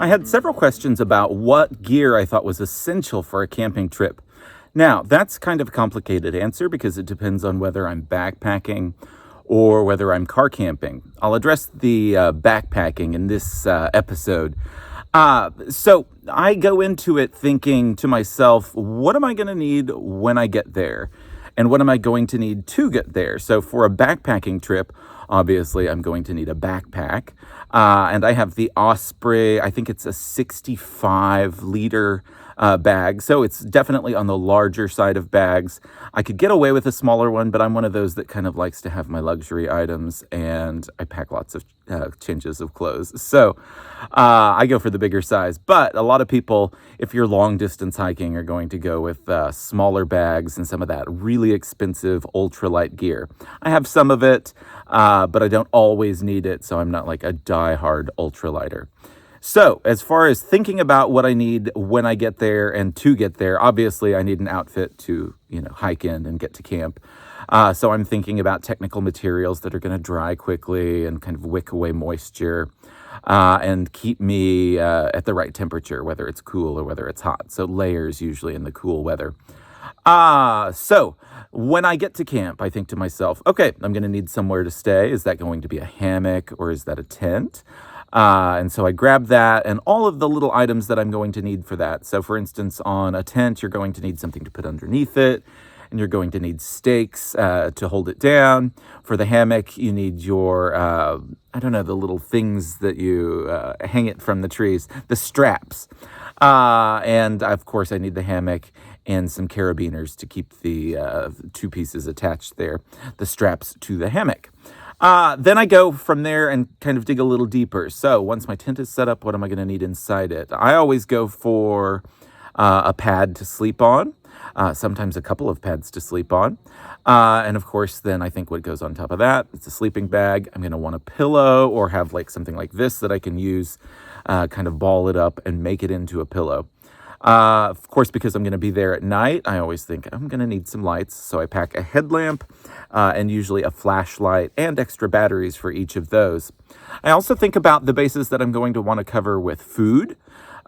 I had several questions about what gear I thought was essential for a camping trip. Now, that's kind of a complicated answer because it depends on whether I'm backpacking or whether I'm car camping. I'll address the backpacking in this episode. So I go into it thinking to myself, what am I going to need when I get there? And what am I going to need to get there? So for a backpacking trip, obviously I'm going to need a backpack. And I have the Osprey, I think it's a 65-liter bag. So it's definitely on the larger side of bags. I could get away with a smaller one, but I'm one of those that kind of likes to have my luxury items, and I pack lots of changes of clothes. So I go for the bigger size. But a lot of people, if you're long distance hiking, are going to go with smaller bags and some of that really expensive ultralight gear. I have some of it, but I don't always need it, so I'm not like a die-hard ultralighter. So, as far as thinking about what I need when I get there and to get there, obviously I need an outfit to, hike in and get to camp. So I'm thinking about technical materials that are going to dry quickly and kind of wick away moisture and keep me at the right temperature, whether it's cool or whether it's hot. So layers usually in the cool weather. So when I get to camp, I think to myself, okay, I'm going to need somewhere to stay. Is that going to be a hammock or is that a tent? And so I grab that and all of the little items that I'm going to need for that. So for instance, on a tent, you're going to need something to put underneath it, and you're going to need stakes to hold it down. For the hammock, you need your, the little things that you hang it from the trees, the straps. And of course, I need the hammock and some carabiners to keep the two pieces attached there, the straps to the hammock. Then I go from there and kind of dig a little deeper. So once my tent is set up, what am I going to need inside it? I always go for a pad to sleep on, sometimes a couple of pads to sleep on. And of course, then I think what goes on top of that, it's a sleeping bag. I'm going to want a pillow or have like something like this that I can use, kind of ball it up and make it into a pillow. Of course, because I'm going to be there at night, I always think I'm going to need some lights. So I pack a headlamp and usually a flashlight and extra batteries for each of those. I also think about the bases that I'm going to want to cover with food.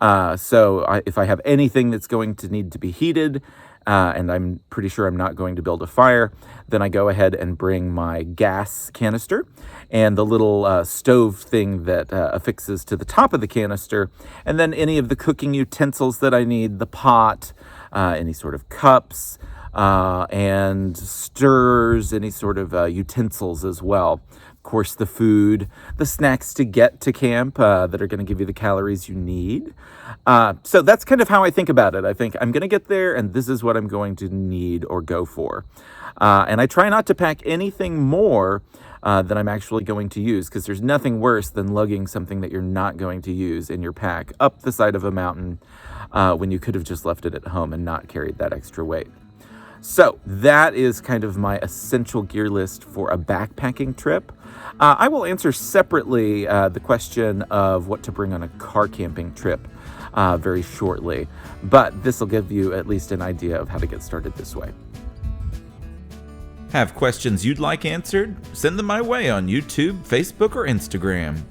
If I have anything that's going to need to be heated, and I'm pretty sure I'm not going to build a fire, then I go ahead and bring my gas canister and the little stove thing that affixes to the top of the canister, and then any of the cooking utensils that I need, the pot, any sort of cups, and stirrers, any sort of utensils as well. Of course, the food, the snacks to get to camp that are going to give you the calories you need. So that's kind of how I think about it. I think I'm going to get there and this is what I'm going to need or go for. And I try not to pack anything more than I'm actually going to use, because there's nothing worse than lugging something that you're not going to use in your pack up the side of a mountain when you could have just left it at home and not carried that extra weight. So that is kind of my essential gear list for a backpacking trip. I will answer separately the question of what to bring on a car camping trip very shortly, but this will give you at least an idea of how to get started this way. Have questions you'd like answered? Send them my way on YouTube, Facebook, or Instagram.